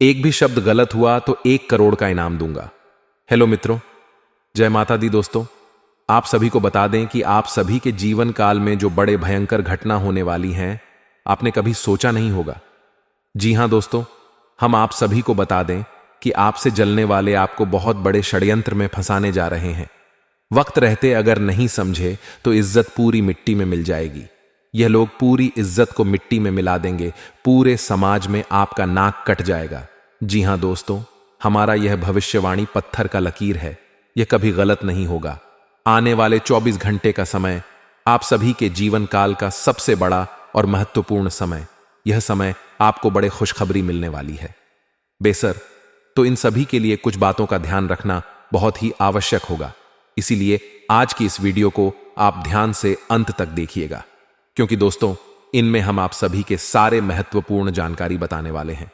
एक भी शब्द गलत हुआ तो 1 करोड़ का इनाम दूंगा। हेलो मित्रों, जय माता दी। दोस्तों, आप सभी को बता दें कि आप सभी के जीवन काल में जो बड़े भयंकर घटना होने वाली हैं, आपने कभी सोचा नहीं होगा। जी हां दोस्तों, हम आप सभी को बता दें कि आपसे जलने वाले आपको बहुत बड़े षड्यंत्र में फंसाने जा रहे हैं। वक्त रहते अगर नहीं समझे तो इज्जत पूरी मिट्टी में मिल जाएगी। यह लोग पूरी इज्जत को मिट्टी में मिला देंगे, पूरे समाज में आपका नाक कट जाएगा। जी हां दोस्तों, हमारा यह भविष्यवाणी पत्थर का लकीर है, यह कभी गलत नहीं होगा। आने वाले 24 घंटे का समय आप सभी के जीवन काल का सबसे बड़ा और महत्वपूर्ण समय। यह समय आपको बड़े खुशखबरी मिलने वाली है। बेसर तो इन सभी के लिए कुछ बातों का ध्यान रखना बहुत ही आवश्यक होगा। इसीलिए आज की इस वीडियो को आप ध्यान से अंत तक देखिएगा, क्योंकि दोस्तों इनमें हम आप सभी के सारे महत्वपूर्ण जानकारी बताने वाले हैं,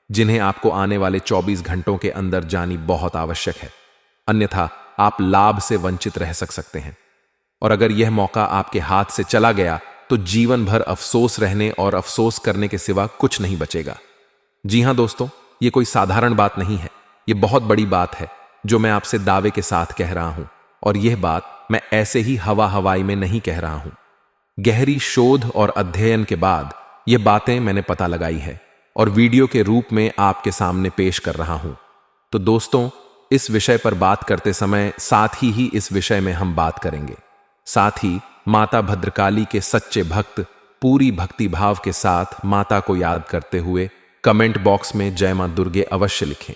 जिन्हें आपको आने वाले 24 घंटों के अंदर जानी बहुत आवश्यक है। अन्यथा आप लाभ से वंचित रह सकते हैं, और अगर यह मौका आपके हाथ से चला गया तो जीवन भर अफसोस रहने और अफसोस करने के सिवा कुछ नहीं बचेगा। जी हां दोस्तों, यह कोई साधारण बात नहीं है, यह बहुत बड़ी बात है जो मैं आपसे दावे के साथ कह रहा हूं। और यह बात मैं ऐसे ही हवाई में नहीं कह रहा हूं। गहरी शोध और अध्ययन के बाद यह बातें मैंने पता लगाई है और वीडियो के रूप में आपके सामने पेश कर रहा हूं। तो दोस्तों, इस विषय पर बात करते समय साथ ही इस विषय में हम बात करेंगे। साथ ही माता भद्रकाली के सच्चे भक्त पूरी भक्ति भाव के साथ माता को याद करते हुए कमेंट बॉक्स में जय मां दुर्गे अवश्य लिखें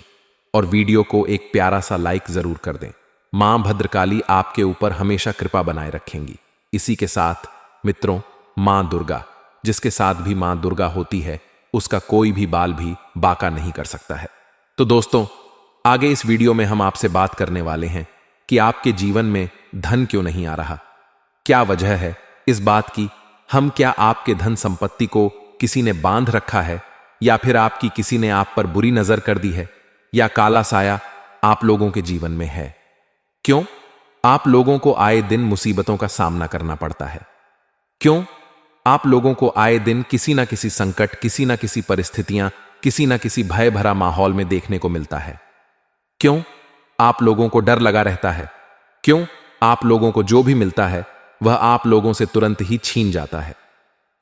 और वीडियो को एक प्यारा सा लाइक जरूर कर दें। मां भद्रकाली आपके ऊपर हमेशा कृपा बनाए रखेंगी। इसी के साथ मित्रों, मां दुर्गा, जिसके साथ भी मां दुर्गा होती है, उसका कोई भी बाल भी बाका नहीं कर सकता है। तो दोस्तों, आगे इस वीडियो में हम आपसे बात करने वाले हैं कि आपके जीवन में धन क्यों नहीं आ रहा। क्या वजह है इस बात की? क्या आपके धन संपत्ति को किसी ने बांध रखा है, या फिर आपकी किसी ने आप पर बुरी नजर कर दी है, या काला साया आप लोगों के जीवन में है? क्यों आप लोगों को आए दिन मुसीबतों का सामना करना पड़ता है? क्यों आप लोगों को आए दिन किसी ना किसी संकट, किसी ना किसी परिस्थितियां, किसी ना किसी भय भरा माहौल में देखने को मिलता है? क्यों आप लोगों को डर लगा रहता है? क्यों आप लोगों को जो भी मिलता है वह आप लोगों से तुरंत ही छीन जाता है?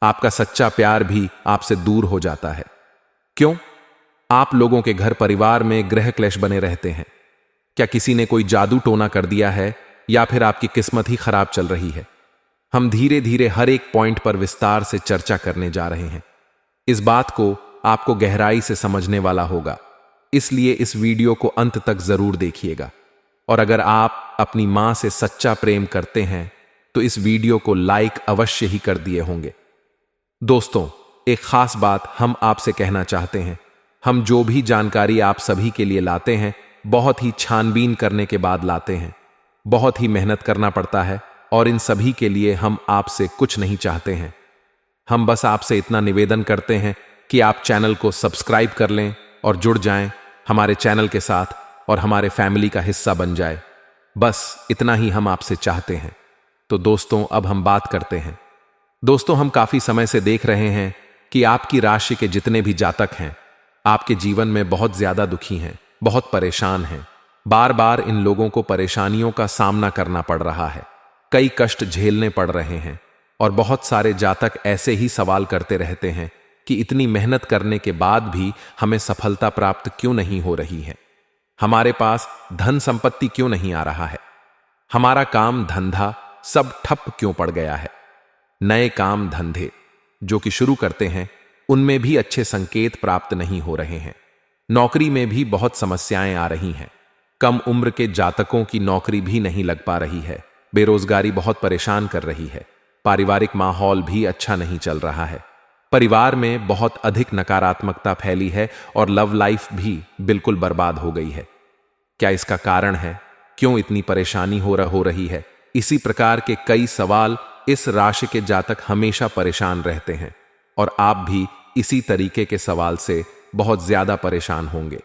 आपका सच्चा प्यार भी आपसे दूर हो जाता है? क्यों आप लोगों के घर परिवार में गृह क्लेश बने रहते हैं? क्या किसी ने कोई जादू टोना कर दिया है, या फिर आपकी किस्मत ही खराब चल रही है? हम धीरे धीरे हर एक पॉइंट पर विस्तार से चर्चा करने जा रहे हैं। इस बात को आपको गहराई से समझने वाला होगा, इसलिए इस वीडियो को अंत तक जरूर देखिएगा। और अगर आप अपनी मां से सच्चा प्रेम करते हैं तो इस वीडियो को लाइक अवश्य ही कर दिए होंगे। दोस्तों, एक खास बात हम आपसे कहना चाहते हैं। हम जो भी जानकारी आप सभी के लिए लाते हैं, बहुत ही छानबीन करने के बाद लाते हैं। बहुत ही मेहनत करना पड़ता है, और इन सभी के लिए हम आपसे कुछ नहीं चाहते हैं। हम बस आपसे इतना निवेदन करते हैं कि आप चैनल को सब्सक्राइब कर लें और जुड़ जाएं हमारे चैनल के साथ और हमारे फैमिली का हिस्सा बन जाए। बस इतना ही हम आपसे चाहते हैं। तो दोस्तों, अब हम बात करते हैं। दोस्तों, हम काफी समय से देख रहे हैं कि आपकी राशि के जितने भी जातक हैं, आपके जीवन में बहुत ज्यादा दुखी हैं, बहुत परेशान हैं। बार बार इन लोगों को परेशानियों का सामना करना पड़ रहा है, कई कष्ट झेलने पड़ रहे हैं, और बहुत सारे जातक ऐसे ही सवाल करते रहते हैं कि इतनी मेहनत करने के बाद भी हमें सफलता प्राप्त क्यों नहीं हो रही है? हमारे पास धन संपत्ति क्यों नहीं आ रहा है? हमारा काम धंधा सब ठप क्यों पड़ गया है? नए काम धंधे जो कि शुरू करते हैं, उनमें भी अच्छे संकेत प्राप्त नहीं हो रहे हैं। नौकरी में भी बहुत समस्याएं आ रही हैं। कम उम्र के जातकों की नौकरी भी नहीं लग पा रही है। बेरोजगारी बहुत परेशान कर रही है। पारिवारिक माहौल भी अच्छा नहीं चल रहा है। परिवार में बहुत अधिक नकारात्मकता फैली है और लव लाइफ भी बिल्कुल बर्बाद हो गई है। क्या इसका कारण है? क्यों इतनी परेशानी हो रही है? इसी प्रकार के कई सवाल इस राशि के जातक हमेशा परेशान रहते हैं, और आप भी इसी तरीके के सवाल से बहुत ज्यादा परेशान होंगे।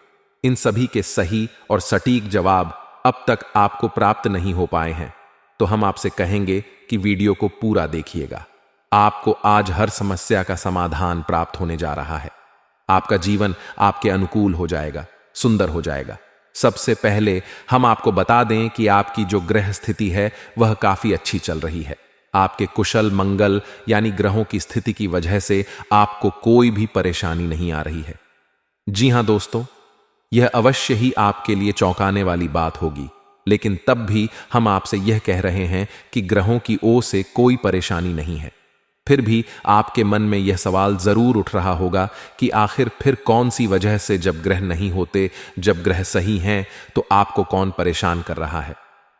इन सभी के सही और सटीक जवाब अब तक आपको प्राप्त नहीं हो पाए हैं, तो हम आपसे कहेंगे कि वीडियो को पूरा देखिएगा। आपको आज हर समस्या का समाधान प्राप्त होने जा रहा है। आपका जीवन आपके अनुकूल हो जाएगा, सुंदर हो जाएगा। सबसे पहले हम आपको बता दें कि आपकी जो ग्रह स्थिति है वह काफी अच्छी चल रही है। आपके कुशल मंगल यानी ग्रहों की स्थिति की वजह से आपको कोई भी परेशानी नहीं आ रही है। जी हां दोस्तों, यह अवश्य ही आपके लिए चौंकाने वाली बात होगी, लेकिन तब भी हम आपसे यह कह रहे हैं कि ग्रहों की ओर से कोई परेशानी नहीं है। फिर भी आपके मन में यह सवाल जरूर उठ रहा होगा कि आखिर फिर कौन सी वजह से जब ग्रह नहीं होते, जब ग्रह सही हैं, तो आपको कौन परेशान कर रहा है?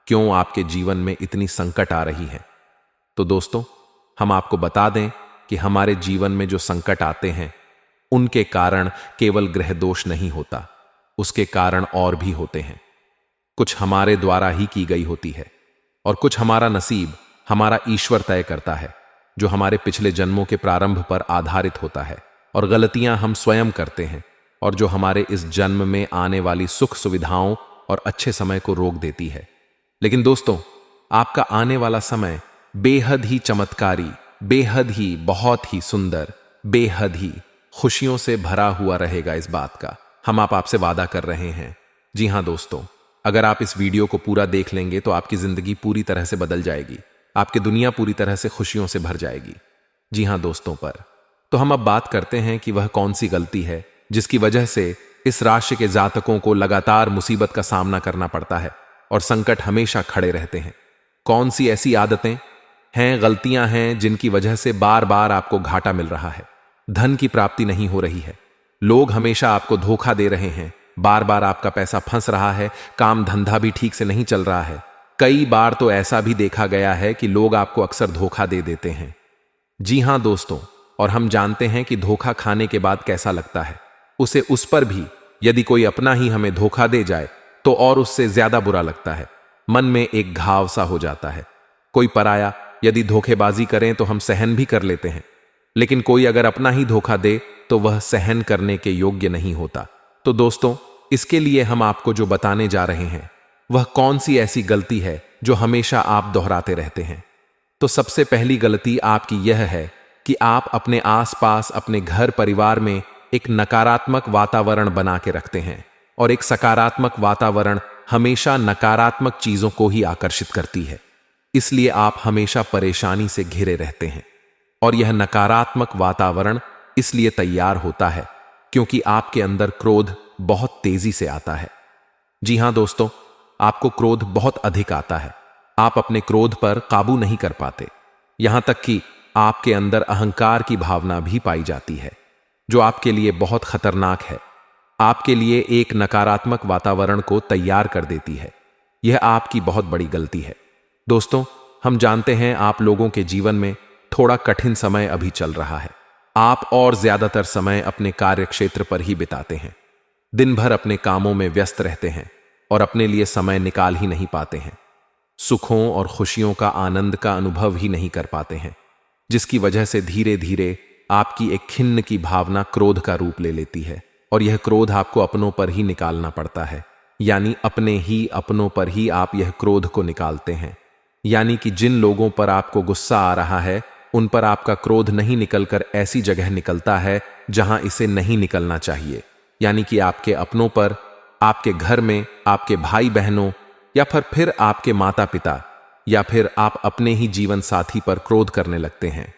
क्यों आपके जीवन में इतनी संकट आ रही है? तो दोस्तों, हम आपको बता दें कि हमारे जीवन में जो संकट आते हैं उनके कारण केवल ग्रह दोष नहीं होता, उसके कारण और भी होते हैं। कुछ हमारे द्वारा ही की गई होती है और कुछ हमारा नसीब, हमारा ईश्वर तय करता है, जो हमारे पिछले जन्मों के प्रारंभ पर आधारित होता है। और गलतियां हम स्वयं करते हैं और जो हमारे इस जन्म में आने वाली सुख सुविधाओं और अच्छे समय को रोक देती है। लेकिन दोस्तों, आपका आने वाला समय बेहद ही चमत्कारी, बेहद ही बहुत ही सुंदर, बेहद ही खुशियों से भरा हुआ रहेगा। इस बात का हम आपसे वादा कर रहे हैं। जी हां दोस्तों, अगर आप इस वीडियो को पूरा देख लेंगे तो आपकी जिंदगी पूरी तरह से बदल जाएगी, आपकी दुनिया पूरी तरह से खुशियों से भर जाएगी। जी हां दोस्तों, तो हम अब बात करते हैं कि वह कौन सी गलती है जिसकी वजह से इस राशि के जातकों को लगातार मुसीबत का सामना करना पड़ता है और संकट हमेशा खड़े रहते हैं। कौन सी ऐसी आदतें हैं, गलतियां हैं जिनकी वजह से बार बार आपको घाटा मिल रहा है, धन की प्राप्ति नहीं हो रही है, लोग हमेशा आपको धोखा दे रहे हैं, बार बार आपका पैसा फंस रहा है, काम धंधा भी ठीक से नहीं चल रहा है। कई बार तो ऐसा भी देखा गया है कि लोग आपको अक्सर धोखा दे देते हैं। जी हां दोस्तों, और हम जानते हैं कि धोखा खाने के बाद कैसा लगता है। उसे उस पर भी यदि कोई अपना ही हमें धोखा दे जाए तो और उससे ज्यादा बुरा लगता है, मन में एक घाव सा हो जाता है। कोई पराया यदि धोखेबाजी करें तो हम सहन भी कर लेते हैं, लेकिन कोई अगर अपना ही धोखा दे तो वह सहन करने के योग्य नहीं होता। तो दोस्तों, इसके लिए हम आपको जो बताने जा रहे हैं वह कौन सी ऐसी गलती है जो हमेशा आप दोहराते रहते हैं। तो सबसे पहली गलती आपकी यह है कि आप अपने आसपास, अपने घर परिवार में एक नकारात्मक वातावरण बना के रखते हैं, और एक सकारात्मक वातावरण हमेशा नकारात्मक चीजों को ही आकर्षित करती है। इसलिए आप हमेशा परेशानी से घिरे रहते हैं, और यह नकारात्मक वातावरण इसलिए तैयार होता है क्योंकि आपके अंदर क्रोध बहुत तेजी से आता है। जी हां दोस्तों, आपको क्रोध बहुत अधिक आता है। आप अपने क्रोध पर काबू नहीं कर पाते, यहां तक कि आपके अंदर अहंकार की भावना भी पाई जाती है, जो आपके लिए बहुत खतरनाक है, आपके लिए एक नकारात्मक वातावरण को तैयार कर देती है। यह आपकी बहुत बड़ी गलती है। दोस्तों, हम जानते हैं आप लोगों के जीवन में थोड़ा कठिन समय अभी चल रहा है। आप और ज्यादातर समय अपने कार्य क्षेत्र पर ही बिताते हैं, दिन भर अपने कामों में व्यस्त रहते हैं और अपने लिए समय निकाल ही नहीं पाते हैं। सुखों और खुशियों का आनंद का अनुभव ही नहीं कर पाते हैं, जिसकी वजह से धीरे धीरे आपकी एक खिन्न की भावना क्रोध का रूप ले लेती है, और यह क्रोध आपको अपनों पर ही निकालना पड़ता है। यानी अपने ही अपनों पर ही आप यह क्रोध को निकालते हैं। यानी कि जिन लोगों पर आपको गुस्सा आ रहा है उन पर आपका क्रोध नहीं निकलकर ऐसी जगह निकलता है जहां इसे नहीं निकलना चाहिए। यानी कि आपके अपनों पर, आपके घर में, आपके भाई बहनों, या फिर आपके माता पिता, या फिर आप अपने ही जीवन साथी पर क्रोध करने लगते हैं।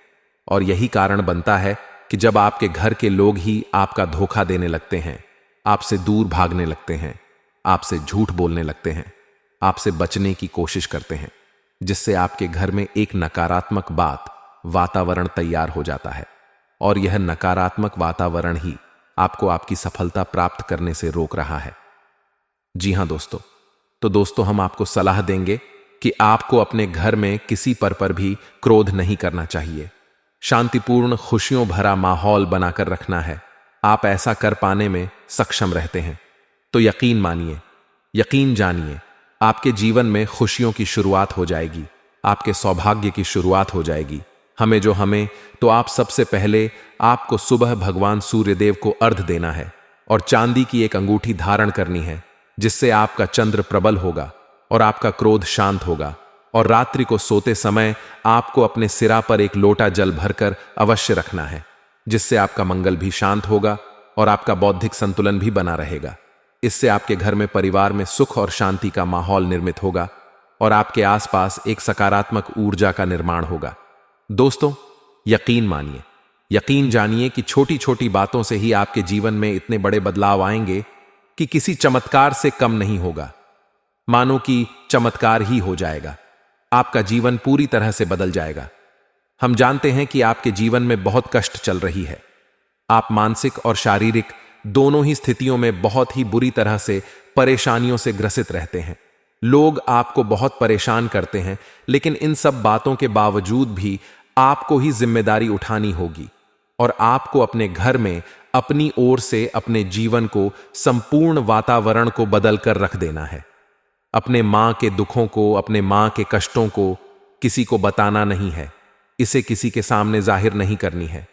और यही कारण बनता है कि जब आपके घर के लोग ही आपका धोखा देने लगते हैं, आपसे दूर भागने लगते हैं, आपसे झूठ बोलने लगते हैं, आपसे बचने की कोशिश करते हैं, जिससे आपके घर में एक नकारात्मक वातावरण तैयार हो जाता है। और यह नकारात्मक वातावरण ही आपको आपकी सफलता प्राप्त करने से रोक रहा है। जी हां दोस्तों, तो दोस्तों, हम आपको सलाह देंगे कि आपको अपने घर में किसी पर भी क्रोध नहीं करना चाहिए। शांतिपूर्ण, खुशियों भरा माहौल बनाकर रखना है। आप ऐसा कर पाने में सक्षम रहते हैं तो यकीन मानिए, यकीन जानिए, आपके जीवन में खुशियों की शुरुआत हो जाएगी, आपके सौभाग्य की शुरुआत हो जाएगी। हमें तो आप सबसे पहले आपको सुबह भगवान सूर्यदेव को अर्घ्य देना है और चांदी की एक अंगूठी धारण करनी है, जिससे आपका चंद्र प्रबल होगा और आपका क्रोध शांत होगा। और रात्रि को सोते समय आपको अपने सिरा पर एक लोटा जल भरकर अवश्य रखना है, जिससे आपका मंगल भी शांत होगा और आपका बौद्धिक संतुलन भी बना रहेगा। इससे आपके घर में परिवार में सुख और शांति का माहौल निर्मित होगा और आपके आसपास एक सकारात्मक ऊर्जा का निर्माण होगा। दोस्तों, यकीन मानिए, यकीन जानिए कि छोटी छोटी बातों से ही आपके जीवन में इतने बड़े बदलाव आएंगे कि किसी चमत्कार से कम नहीं होगा। मानो कि चमत्कार ही हो जाएगा, आपका जीवन पूरी तरह से बदल जाएगा। हम जानते हैं कि आपके जीवन में बहुत कष्ट चल रही है। आप मानसिक और शारीरिक दोनों ही स्थितियों में बहुत ही बुरी तरह से परेशानियों से ग्रसित रहते हैं। लोग आपको बहुत परेशान करते हैं, लेकिन इन सब बातों के बावजूद भी आपको ही जिम्मेदारी उठानी होगी और आपको अपने घर में अपनी ओर से अपने जीवन को, संपूर्ण वातावरण को बदल कर रख देना है। अपने मां के दुखों को, अपने मां के कष्टों को किसी को बताना नहीं है, इसे किसी के सामने जाहिर नहीं करनी है।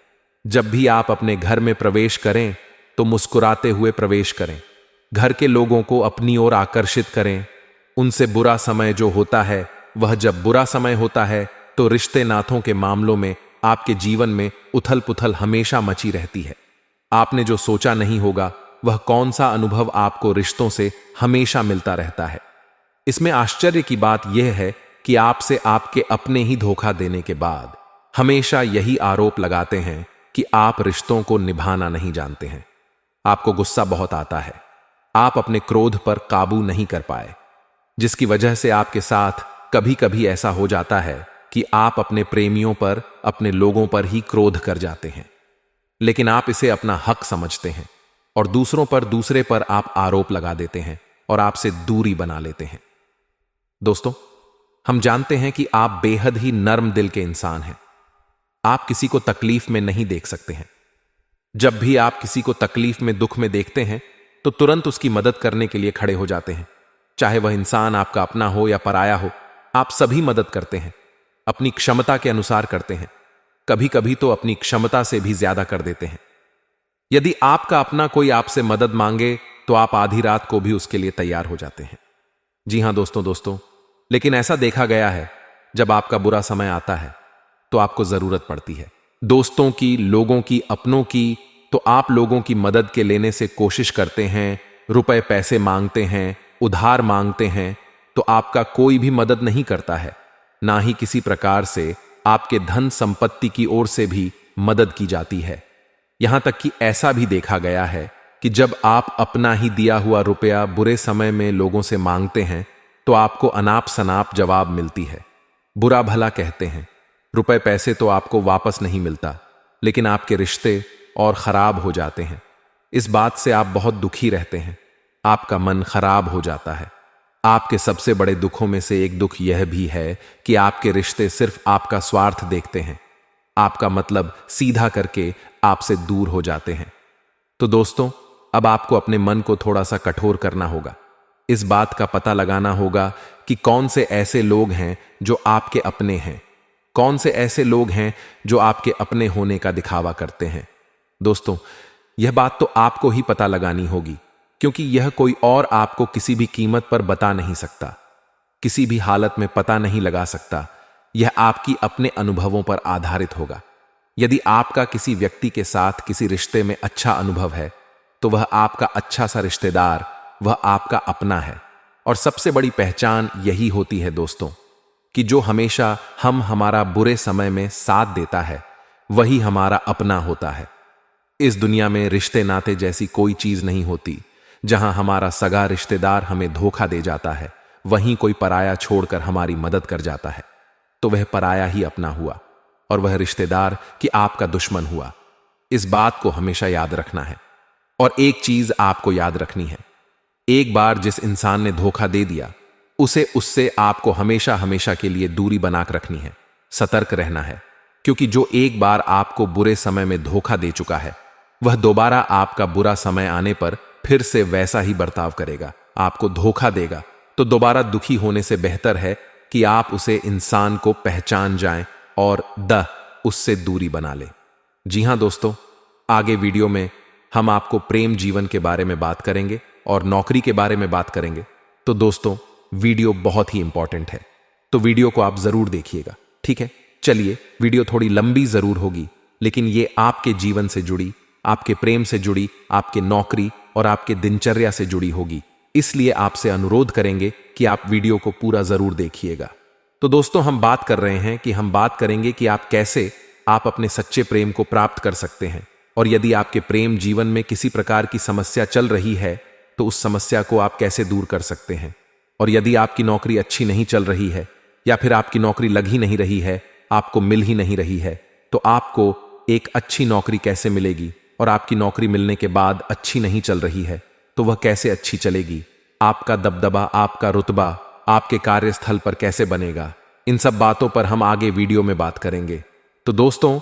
जब भी आप अपने घर में प्रवेश करें तो मुस्कुराते हुए प्रवेश करें। घर के लोगों को अपनी ओर आकर्षित करें। उनसे बुरा समय जो होता है, वह जब बुरा समय होता है तो रिश्ते नातों के मामलों में आपके जीवन में उथल पुथल हमेशा मची रहती है। आपने जो सोचा नहीं होगा, वह कौन सा अनुभव आपको रिश्तों से हमेशा मिलता रहता है। इसमें आश्चर्य की बात यह है कि आपसे आपके अपने ही धोखा देने के बाद हमेशा यही आरोप लगाते हैं कि आप रिश्तों को निभाना नहीं जानते हैं। आपको गुस्सा बहुत आता है, आप अपने क्रोध पर काबू नहीं कर पाए, जिसकी वजह से आपके साथ कभी कभी ऐसा हो जाता है कि आप अपने प्रेमियों पर, अपने लोगों पर ही क्रोध कर जाते हैं। लेकिन आप इसे अपना हक समझते हैं और दूसरे पर आप आरोप लगा देते हैं और आपसे दूरी बना लेते हैं। दोस्तों, हम जानते हैं कि आप बेहद ही नर्म दिल के इंसान हैं। आप किसी को तकलीफ में नहीं देख सकते हैं। जब भी आप किसी को तकलीफ में, दुख में देखते हैं तो तुरंत उसकी मदद करने के लिए खड़े हो जाते हैं। चाहे वह इंसान आपका अपना हो या पराया हो, आप सभी मदद करते हैं, अपनी क्षमता के अनुसार करते हैं। कभी कभी तो अपनी क्षमता से भी ज्यादा कर देते हैं। यदि आपका अपना कोई आपसे मदद मांगे तो आप आधी रात को भी उसके लिए तैयार हो जाते हैं। जी हां दोस्तों, लेकिन ऐसा देखा गया है, जब आपका बुरा समय आता है तो आपको जरूरत पड़ती है दोस्तों की, लोगों की, अपनों की, तो आप लोगों की मदद के लेने से कोशिश करते हैं, रुपए पैसे मांगते हैं, उधार मांगते हैं, तो आपका कोई भी मदद नहीं करता है। ना ही किसी प्रकार से आपके धन संपत्ति की ओर से भी मदद की जाती है। यहां तक कि ऐसा भी देखा गया है कि जब आप अपना ही दिया हुआ रुपया बुरे समय में लोगों से मांगते हैं तो आपको अनाप शनाप जवाब मिलती है। बुरा भला कहते हैं, रुपए पैसे तो आपको वापस नहीं मिलता, लेकिन आपके रिश्ते और खराब हो जाते हैं। इस बात से आप बहुत दुखी रहते हैं, आपका मन खराब हो जाता है। आपके सबसे बड़े दुखों में से एक दुख यह भी है कि आपके रिश्ते सिर्फ आपका स्वार्थ देखते हैं, आपका मतलब सीधा करके आपसे दूर हो जाते हैं। तो दोस्तों, अब आपको अपने मन को थोड़ा सा कठोर करना होगा। इस बात का पता लगाना होगा कि कौन से ऐसे लोग हैं जो आपके अपने हैं, कौन से ऐसे लोग हैं जो आपके अपने होने का दिखावा करते हैं। दोस्तों, यह बात तो आपको ही पता लगानी होगी, क्योंकि यह कोई और आपको किसी भी कीमत पर बता नहीं सकता, किसी भी हालत में पता नहीं लगा सकता। यह आपकी अपने अनुभवों पर आधारित होगा। यदि आपका किसी व्यक्ति के साथ किसी रिश्ते में अच्छा अनुभव है तो वह आपका अच्छा सा रिश्तेदार, वह आपका अपना है। और सबसे बड़ी पहचान यही होती है दोस्तों, कि जो हमेशा हमारा बुरे समय में साथ देता है वही हमारा अपना होता है। इस दुनिया में रिश्ते नाते जैसी कोई चीज नहीं होती। जहां हमारा सगा रिश्तेदार हमें धोखा दे जाता है, वहीं कोई पराया छोड़कर हमारी मदद कर जाता है, तो वह पराया ही अपना हुआ और वह रिश्तेदार कि आपका दुश्मन हुआ। इस बात को हमेशा याद रखना है। और एक चीज आपको याद रखनी है, एक बार जिस इंसान ने धोखा दे दिया उससे आपको हमेशा हमेशा के लिए दूरी बनाकर रखनी है, सतर्क रहना है। क्योंकि जो एक बार आपको बुरे समय में धोखा दे चुका है, वह दोबारा आपका बुरा समय आने पर फिर से वैसा ही बर्ताव करेगा, आपको धोखा देगा। तो दोबारा दुखी होने से बेहतर है कि आप उसे इंसान को पहचान जाएं और उससे दूरी बना लें। जी हां दोस्तों, आगे वीडियो में हम आपको प्रेम जीवन के बारे में बात करेंगे और नौकरी के बारे में बात करेंगे। तो दोस्तों, वीडियो बहुत ही इंपॉर्टेंट है, तो वीडियो को आप जरूर देखिएगा, ठीक है। चलिए, वीडियो थोड़ी लंबी जरूर होगी, लेकिन ये आपके जीवन से जुड़ी आपके प्रेम से जुड़ी, आपके नौकरी और आपके दिनचर्या से जुड़ी होगी। इसलिए आपसे अनुरोध करेंगे कि आप वीडियो को पूरा जरूर देखिएगा। तो दोस्तों, हम बात करेंगे कि आप कैसे आप अपने सच्चे प्रेम को प्राप्त कर सकते हैं। और यदि आपके प्रेम जीवन में किसी प्रकार की समस्या चल रही है तो उस समस्या को आप कैसे दूर कर सकते हैं। और यदि आपकी नौकरी अच्छी नहीं चल रही है या फिर आपकी नौकरी लग ही नहीं रही है, आपको मिल ही नहीं रही है, तो आपको एक अच्छी नौकरी कैसे मिलेगी। और आपकी नौकरी मिलने के बाद अच्छी नहीं चल रही है तो वह कैसे अच्छी चलेगी। आपका दबदबा, आपका रुतबा आपके कार्यस्थल पर कैसे बनेगा। इन सब बातों पर हम आगे वीडियो में बात करेंगे। तो दोस्तों,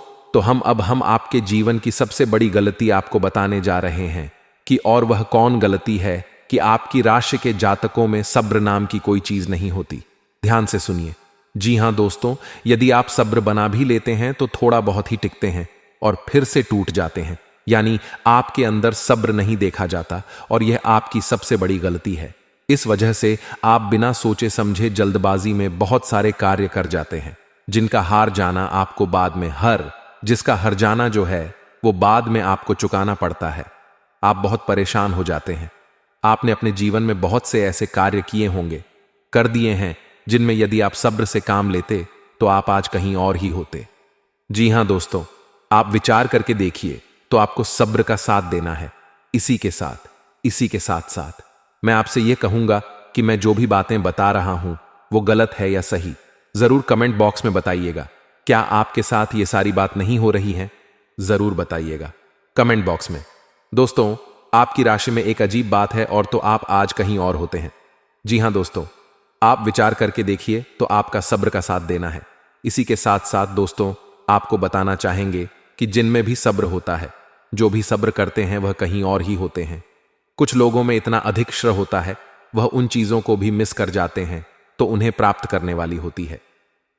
हम आपके जीवन की सबसे बड़ी गलती आपको बताने जा रहे हैं कि और वह कौन गलती है कि आपकी राशि के जातकों में सब्र नाम की कोई चीज नहीं होती। ध्यान से सुनिए। जी हां दोस्तों, यदि आप सब्र बना भी लेते हैं तो थोड़ा बहुत ही टिकते हैं और फिर से टूट जाते हैं। यानी आपके अंदर सब्र नहीं देखा जाता और यह आपकी सबसे बड़ी गलती है। इस वजह से आप बिना सोचे समझे जल्दबाजी में बहुत सारे कार्य कर जाते हैं जिनका हार जाना आपको बाद में जिसका हर जाना जो है वो बाद में आपको चुकाना पड़ता है। आप बहुत परेशान हो जाते हैं। आपने अपने जीवन में बहुत से ऐसे कार्य किए होंगे, कर दिए हैं, जिनमें यदि आप सब्र से काम लेते तो आप आज कहीं और ही होते। जी हां दोस्तों, आप विचार करके देखिए तो आपको सब्र का साथ देना है। इसी के साथ साथ मैं आपसे यह कहूंगा कि मैं जो भी बातें बता रहा हूं वो गलत है या सही, जरूर कमेंट बॉक्स में बताइएगा। क्या आपके साथ ये सारी बात नहीं हो रही है? जरूर बताइएगा कमेंट बॉक्स में। दोस्तों, आपकी राशि में एक अजीब बात है और तो आप आज कहीं और होते हैं। जी हां दोस्तों, आप विचार करके देखिए तो आपका सब्र का साथ देना है। इसी के साथ साथ दोस्तों, आपको बताना चाहेंगे कि जिनमें भी सब्र होता है, जो भी सब्र करते हैं वह कहीं और ही होते हैं। कुछ लोगों में इतना अधिक श्रह होता है, वह उन चीजों को भी मिस कर जाते हैं तो उन्हें प्राप्त करने वाली होती है।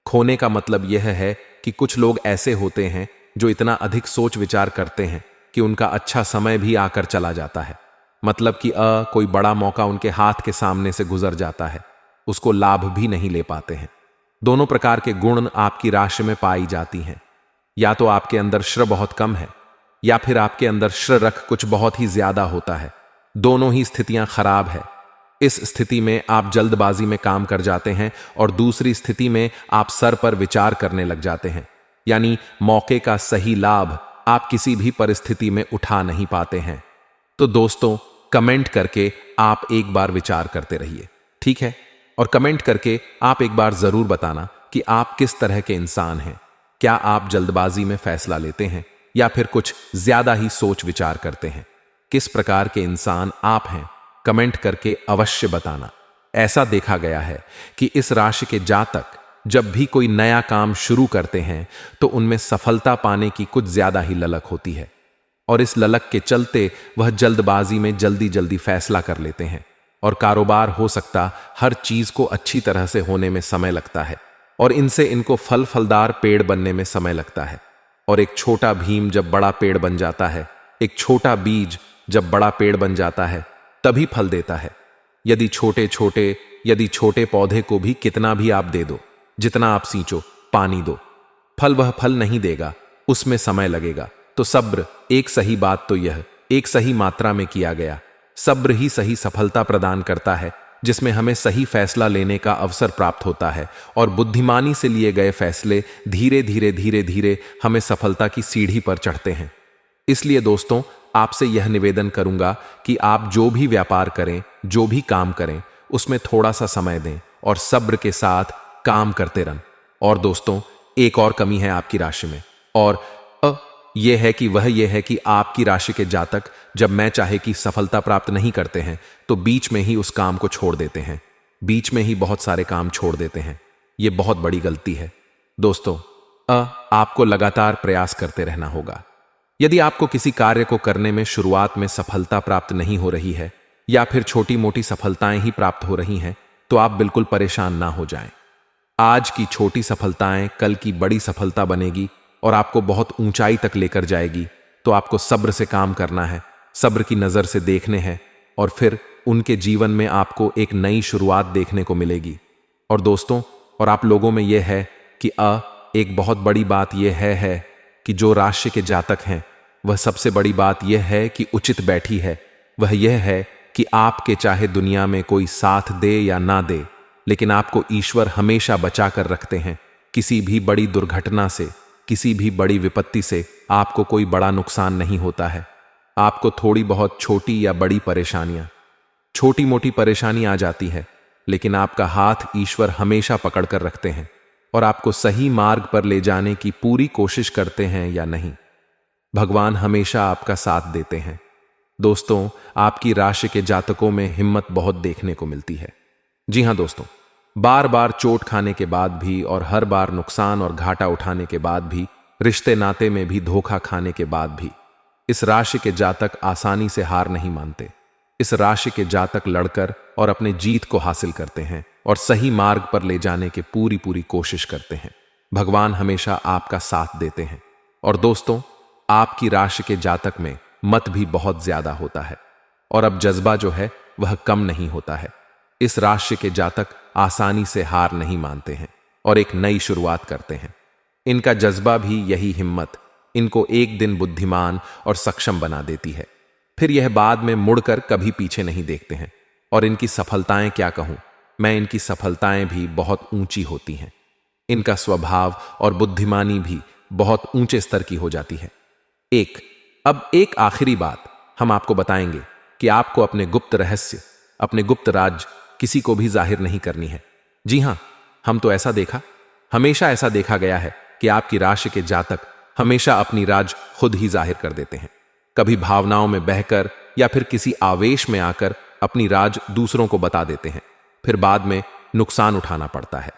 खोने का मतलब यह है कि कुछ लोग ऐसे होते हैं जो इतना अधिक सोच विचार करते हैं कि उनका अच्छा समय भी आकर चला जाता है। मतलब कि कोई बड़ा मौका उनके हाथ के सामने से गुजर जाता है, उसको लाभ भी नहीं ले पाते हैं। दोनों प्रकार के गुण आपकी राशि में पाई जाती हैं। या तो आपके अंदर श्र बहुत कम है या फिर आपके अंदर श्र रख कुछ बहुत ही ज्यादा होता है। दोनों ही स्थितियां खराब है। इस स्थिति में आप जल्दबाजी में काम कर जाते हैं और दूसरी स्थिति में आप सर पर विचार करने लग जाते हैं। यानी मौके का सही लाभ आप किसी भी परिस्थिति में उठा नहीं पाते हैं। तो दोस्तों, कमेंट करके आप एक बार विचार करते रहिए, ठीक है? और कमेंट करके आप एक बार जरूर बताना कि आप किस तरह के इंसान हैं। क्या आप जल्दबाजी में फैसला लेते हैं या फिर कुछ ज्यादा ही सोच विचार करते हैं? किस प्रकार के इंसान आप हैं? कमेंट करके अवश्य बताना। ऐसा देखा गया है कि इस राशि के जातक जब भी कोई नया काम शुरू करते हैं तो उनमें सफलता पाने की कुछ ज्यादा ही ललक होती है और इस ललक के चलते वह जल्दबाजी में जल्दी जल्दी फैसला कर लेते हैं और कारोबार हो सकता हर चीज को अच्छी तरह से होने में समय लगता है और इनसे इनको फलदार पेड़ बनने में समय लगता है। और एक छोटा भीम जब बड़ा पेड़ बन जाता है, एक छोटा बीज जब बड़ा पेड़ बन जाता है तभी फल देता है। यदि छोटे पौधे को भी कितना भी आप दे दो, जितना आप सींचो, पानी दो, वह फल नहीं देगा, उसमें समय लगेगा। तो सब्र, एक सही बात तो यह एक सही मात्रा में किया गया सब्र ही सही सफलता प्रदान करता है, जिसमें हमें सही फैसला लेने का अवसर प्राप्त होता है और बुद्धिमानी से लिए गए फैसले धीरे धीरे हमें सफलता की सीढ़ी पर चढ़ते हैं। इसलिए दोस्तों, आपसे यह निवेदन करूंगा कि आप जो भी व्यापार करें, जो भी काम करें, उसमें थोड़ा सा समय दें और सब्र के साथ काम करते रहें। और दोस्तों, एक और कमी है आपकी राशि में और यह है कि आपकी राशि के जातक जब मैं चाहे कि सफलता प्राप्त नहीं करते हैं तो बीच में ही उस काम को छोड़ देते हैं, बीच में ही बहुत सारे काम छोड़ देते हैं। यह बहुत बड़ी गलती है दोस्तों। आपको लगातार प्रयास करते रहना होगा। यदि आपको किसी कार्य को करने में शुरुआत में सफलता प्राप्त नहीं हो रही है या फिर छोटी मोटी सफलताएं ही प्राप्त हो रही हैं तो आप बिल्कुल परेशान ना हो जाएं। आज की छोटी सफलताएं कल की बड़ी सफलता बनेगी और आपको बहुत ऊंचाई तक लेकर जाएगी। तो आपको सब्र से काम करना है, सब्र की नजर से देखने हैं और फिर उनके जीवन में आपको एक नई शुरुआत देखने को मिलेगी। और दोस्तों, और आप लोगों में यह है कि एक बहुत बड़ी बात यह है कि जो राशि के जातक हैं वह सबसे बड़ी बात यह है कि उचित बैठी है, वह यह है कि आपके चाहे दुनिया में कोई साथ दे या ना दे, लेकिन आपको ईश्वर हमेशा बचा कर रखते हैं। किसी भी बड़ी दुर्घटना से, किसी भी बड़ी विपत्ति से आपको कोई बड़ा नुकसान नहीं होता है। आपको थोड़ी बहुत छोटी या बड़ी परेशानियां, छोटी मोटी परेशानी आ जाती है, लेकिन आपका हाथ ईश्वर हमेशा पकड़ कर रखते हैं और आपको सही मार्ग पर ले जाने की पूरी कोशिश करते हैं या नहीं। भगवान हमेशा आपका साथ देते हैं। दोस्तों, आपकी राशि के जातकों में हिम्मत बहुत देखने को मिलती है। जी हां दोस्तों, बार बार चोट खाने के बाद भी और हर बार नुकसान और घाटा उठाने के बाद भी, रिश्ते नाते में भी धोखा खाने के बाद भी, इस राशि के जातक आसानी से हार नहीं मानते। इस राशि के जातक लड़कर और अपने जीत को हासिल करते हैं और सही मार्ग पर ले जाने की पूरी कोशिश करते हैं। भगवान हमेशा आपका साथ देते हैं। और दोस्तों, आपकी राशि के जातक में मत भी बहुत ज्यादा होता है और अब जज्बा जो है वह कम नहीं होता है। इस राशि के जातक आसानी से हार नहीं मानते हैं और एक नई शुरुआत करते हैं। इनका जज्बा भी यही हिम्मत इनको एक दिन बुद्धिमान और सक्षम बना देती है। फिर यह बाद में मुड़कर कभी पीछे नहीं देखते हैं। और इनकी सफलताएं क्या कहूं, मैं इनकी सफलताएं भी बहुत ऊंची होती हैं। इनका स्वभाव और बुद्धिमानी भी बहुत ऊंचे स्तर की हो जाती है। अब एक आखिरी बात हम आपको बताएंगे कि आपको अपने गुप्त रहस्य, अपने गुप्त राज किसी को भी जाहिर नहीं करनी है। जी हां, हम तो हमेशा ऐसा देखा गया है कि आपकी राशि के जातक हमेशा अपनी राज खुद ही जाहिर कर देते हैं। कभी भावनाओं में बहकर या फिर किसी आवेश में आकर अपनी राज दूसरों को बता देते हैं, फिर बाद में नुकसान उठाना पड़ता है।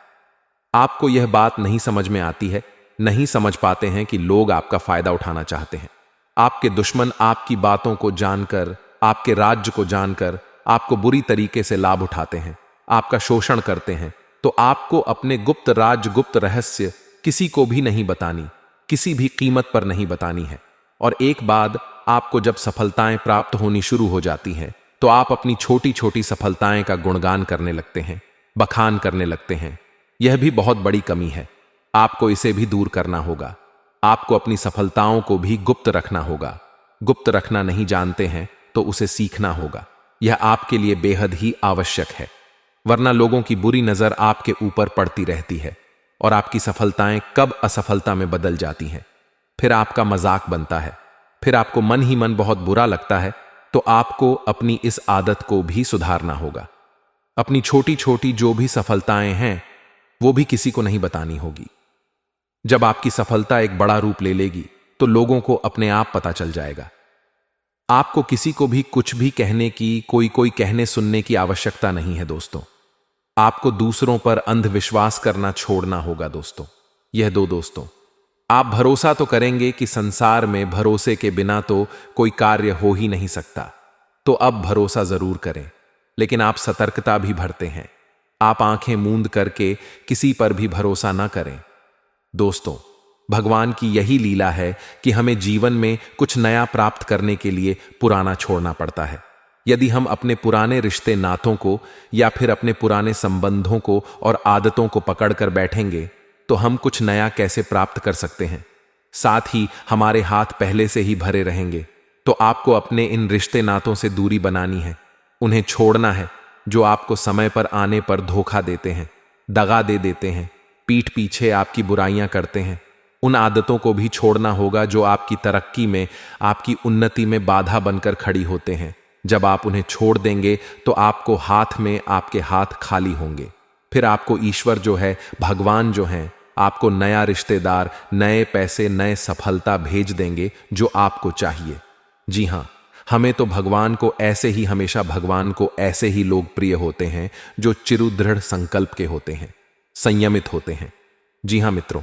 आपको यह बात नहीं समझ में आती है, नहीं समझ पाते हैं कि लोग आपका फायदा उठाना चाहते हैं। आपके दुश्मन आपकी बातों को जानकर, आपके राज्य को जानकर आपको बुरी तरीके से लाभ उठाते हैं, आपका शोषण करते हैं। तो आपको अपने गुप्त राज, गुप्त रहस्य किसी को भी नहीं बतानी, किसी भी कीमत पर नहीं बतानी है। और एक बाद आपको जब सफलताएं प्राप्त होनी शुरू हो जाती हैं, तो आप अपनी छोटी छोटी सफलताएं का गुणगान करने लगते हैं, बखान करने लगते हैं। यह भी बहुत बड़ी कमी है। आपको इसे भी दूर करना होगा। आपको अपनी सफलताओं को भी गुप्त रखना होगा। गुप्त रखना नहीं जानते हैं तो उसे सीखना होगा। यह आपके लिए बेहद ही आवश्यक है, वरना लोगों की बुरी नजर आपके ऊपर पड़ती रहती है और आपकी सफलताएं कब असफलता में बदल जाती हैं। फिर आपका मजाक बनता है, फिर आपको मन ही मन बहुत बुरा लगता है। तो आपको अपनी इस आदत को भी सुधारना होगा। अपनी छोटी छोटी जो भी सफलताएं हैं वो भी किसी को नहीं बतानी होगी। जब आपकी सफलता एक बड़ा रूप ले लेगी तो लोगों को अपने आप पता चल जाएगा। आपको किसी को भी कुछ भी कहने की, कोई कहने सुनने की आवश्यकता नहीं है दोस्तों। आपको दूसरों पर अंधविश्वास करना छोड़ना होगा दोस्तों। यह दो दोस्तों, आप भरोसा तो करेंगे कि संसार में भरोसे के बिना तो कोई कार्य हो ही नहीं सकता, तो अब भरोसा जरूर करें, लेकिन आप सतर्कता भी भरते हैं। आप आंखें मूंद करके किसी पर भी भरोसा ना करें। दोस्तों, भगवान की यही लीला है कि हमें जीवन में कुछ नया प्राप्त करने के लिए पुराना छोड़ना पड़ता है। यदि हम अपने पुराने रिश्ते नातों को या फिर अपने पुराने संबंधों को और आदतों को पकड़कर बैठेंगे तो हम कुछ नया कैसे प्राप्त कर सकते हैं। साथ ही हमारे हाथ पहले से ही भरे रहेंगे। तो आपको अपने इन रिश्ते नातों से दूरी बनानी है, उन्हें छोड़ना है जो आपको समय पर आने पर धोखा देते हैं, दगा दे देते हैं, पीठ पीछे आपकी बुराइयां करते हैं। उन आदतों को भी छोड़ना होगा जो आपकी तरक्की में, आपकी उन्नति में बाधा बनकर खड़ी होते हैं। जब आप उन्हें छोड़ देंगे तो आपको हाथ में आपके हाथ खाली होंगे। फिर आपको ईश्वर जो है, भगवान जो हैं, आपको नया रिश्तेदार, नए पैसे, नए सफलता भेज देंगे जो आपको चाहिए। जी हां, हमें तो भगवान को ऐसे ही, हमेशा भगवान को ऐसे ही लोग प्रिय होते हैं जो चिरुदृढ़ संकल्प के होते हैं, संयमित होते हैं। जी हां मित्रों,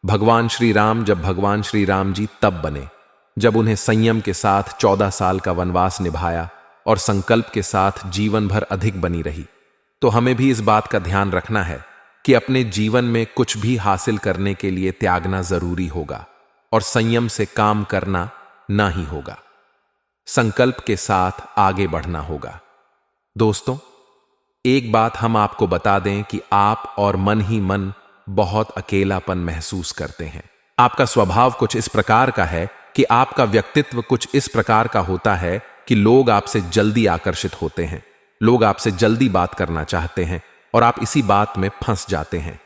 भगवान श्री राम, जब भगवान श्री राम जी तब बने जब उन्हें संयम के साथ 14 साल का वनवास निभाया और संकल्प के साथ जीवन भर अधिक बनी रही। तो हमें भी इस बात का ध्यान रखना है कि अपने जीवन में कुछ भी हासिल करने के लिए त्यागना जरूरी होगा और संयम से काम करना ना ही होगा। संकल्प के साथ आगे बढ़ना होगा। दोस्तों, एक बात हम आपको बता दें कि आप और मन ही मन बहुत अकेलापन महसूस करते हैं। आपका स्वभाव कुछ इस प्रकार का है कि आपका व्यक्तित्व कुछ इस प्रकार का होता है कि लोग आपसे जल्दी आकर्षित होते हैं, लोग आपसे जल्दी बात करना चाहते हैं और आप इसी बात में फंस जाते हैं।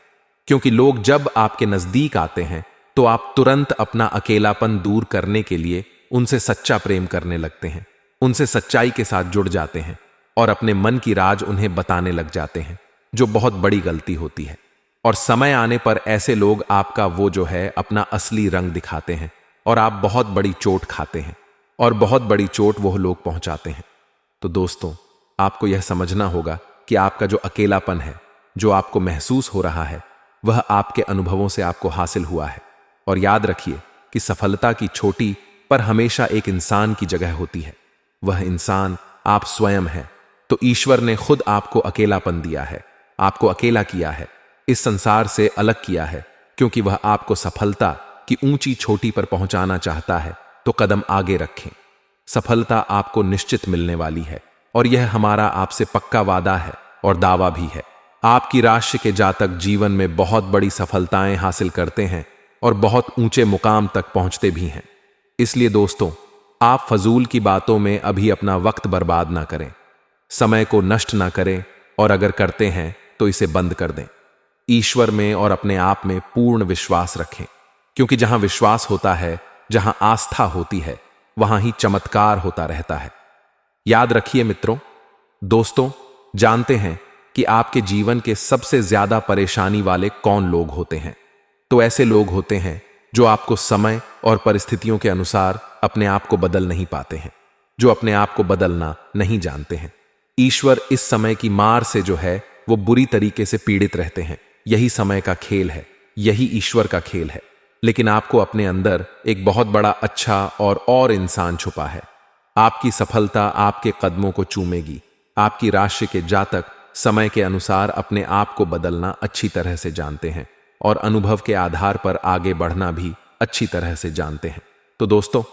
क्योंकि लोग जब आपके नजदीक आते हैं तो आप तुरंत अपना अकेलापन दूर करने के लिए उनसे सच्चा प्रेम करने लगते हैं, उनसे सच्चाई के साथ जुड़ जाते हैं और अपने मन की राज उन्हें बताने लग जाते हैं, जो बहुत बड़ी गलती होती है। और समय आने पर ऐसे लोग आपका वो जो है अपना असली रंग दिखाते हैं और आप बहुत बड़ी चोट खाते हैं और बहुत बड़ी चोट वो लोग पहुंचाते हैं। तो दोस्तों, आपको यह समझना होगा कि आपका जो अकेलापन है, जो आपको महसूस हो रहा है, वह आपके अनुभवों से आपको हासिल हुआ है। और याद रखिए कि सफलता की छोटी पर हमेशा एक इंसान की जगह होती है, वह इंसान आप स्वयं है। तो ईश्वर ने खुद आपको अकेलापन दिया है, आपको अकेला किया है, इस संसार से अलग किया है, क्योंकि वह आपको सफलता की ऊंची छोटी पर पहुंचाना चाहता है। तो कदम आगे रखें, सफलता आपको निश्चित मिलने वाली है और यह हमारा आपसे पक्का वादा है और दावा भी है। आपकी राशि के जातक जीवन में बहुत बड़ी सफलताएं हासिल करते हैं और बहुत ऊंचे मुकाम तक पहुंचते भी हैं। इसलिए दोस्तों, आप फजूल की बातों में अभी अपना वक्त बर्बाद ना करें, समय को नष्ट ना करें और अगर करते हैं तो इसे बंद कर दें। ईश्वर में और अपने आप में पूर्ण विश्वास रखें, क्योंकि जहां विश्वास होता है, जहां आस्था होती है, वहां ही चमत्कार होता रहता है। याद रखिए मित्रों, दोस्तों, जानते हैं कि आपके जीवन के सबसे ज्यादा परेशानी वाले कौन लोग होते हैं? तो ऐसे लोग होते हैं जो आपको समय और परिस्थितियों के अनुसार अपने आप को बदल नहीं पाते हैं, जो अपने आप को बदलना नहीं जानते हैं। ईश्वर इस समय की मार से जो है वो बुरी तरीके से पीड़ित रहते हैं। यही समय का खेल है, यही ईश्वर का खेल है। लेकिन आपको अपने अंदर एक बहुत बड़ा अच्छा और इंसान छुपा है। आपकी सफलता आपके कदमों को चूमेगी। आपकी राशि के जातक समय के अनुसार अपने आप को बदलना अच्छी तरह से जानते हैं और अनुभव के आधार पर आगे बढ़ना भी अच्छी तरह से जानते हैं। तो दोस्तों,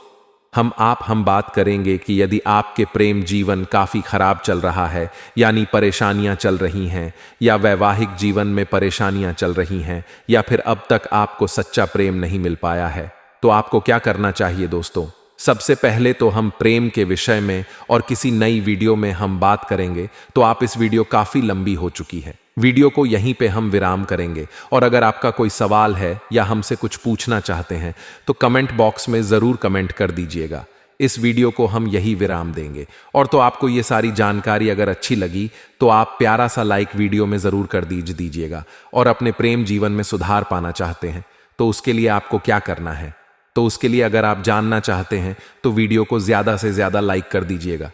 हम बात करेंगे कि यदि आपके प्रेम जीवन काफी खराब चल रहा है, यानी परेशानियां चल रही हैं, या वैवाहिक जीवन में परेशानियां चल रही हैं, या फिर अब तक आपको सच्चा प्रेम नहीं मिल पाया है, तो आपको क्या करना चाहिए दोस्तों? सबसे पहले तो हम प्रेम के विषय में और किसी नई वीडियो में हम बात करेंगे। तो आप इस वीडियो काफी लंबी हो चुकी है, वीडियो को यहीं पे हम विराम करेंगे। और अगर आपका कोई सवाल है या हमसे कुछ पूछना चाहते हैं तो कमेंट बॉक्स में जरूर कमेंट कर दीजिएगा। इस वीडियो को हम यही विराम देंगे। और तो आपको ये सारी जानकारी अगर अच्छी लगी तो आप प्यारा सा लाइक वीडियो में जरूर कर दीजिएगा। और अपने प्रेम जीवन में सुधार पाना चाहते हैं तो उसके लिए आपको क्या करना है? तो उसके लिए अगर आप जानना चाहते हैं तो वीडियो को ज्यादा से ज्यादा लाइक कर दीजिएगा।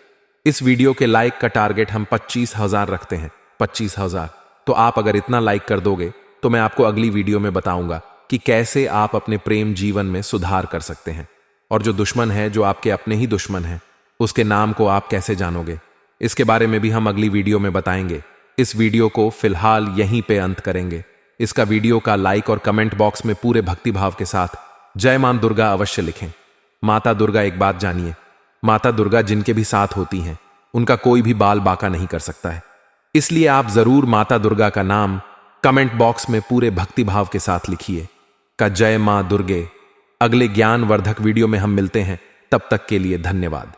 इस वीडियो के लाइक का टारगेट हम 25,000 रखते हैं, 25,000। तो आप अगर इतना लाइक कर दोगे तो मैं आपको अगली वीडियो में बताऊंगा कि कैसे आप अपने प्रेम जीवन में सुधार कर सकते हैं। और जो दुश्मन है, जो आपके अपने ही दुश्मन है, उसके नाम को आप कैसे जानोगे, इसके बारे में भी हम अगली वीडियो में बताएंगे। इस वीडियो को फिलहाल यहीं पे अंत करेंगे। इसका वीडियो का लाइक और कमेंट बॉक्स में पूरे भक्तिभाव के साथ जय मां दुर्गा अवश्य लिखें। माता दुर्गा, एक बात जानिए, माता दुर्गा जिनके भी साथ होती हैं उनका कोई भी बाल बाका नहीं कर सकता है। इसलिए आप जरूर माता दुर्गा का नाम कमेंट बॉक्स में पूरे भक्तिभाव के साथ लिखिए का जय मां दुर्गे। अगले ज्ञानवर्धक वीडियो में हम मिलते हैं, तब तक के लिए धन्यवाद।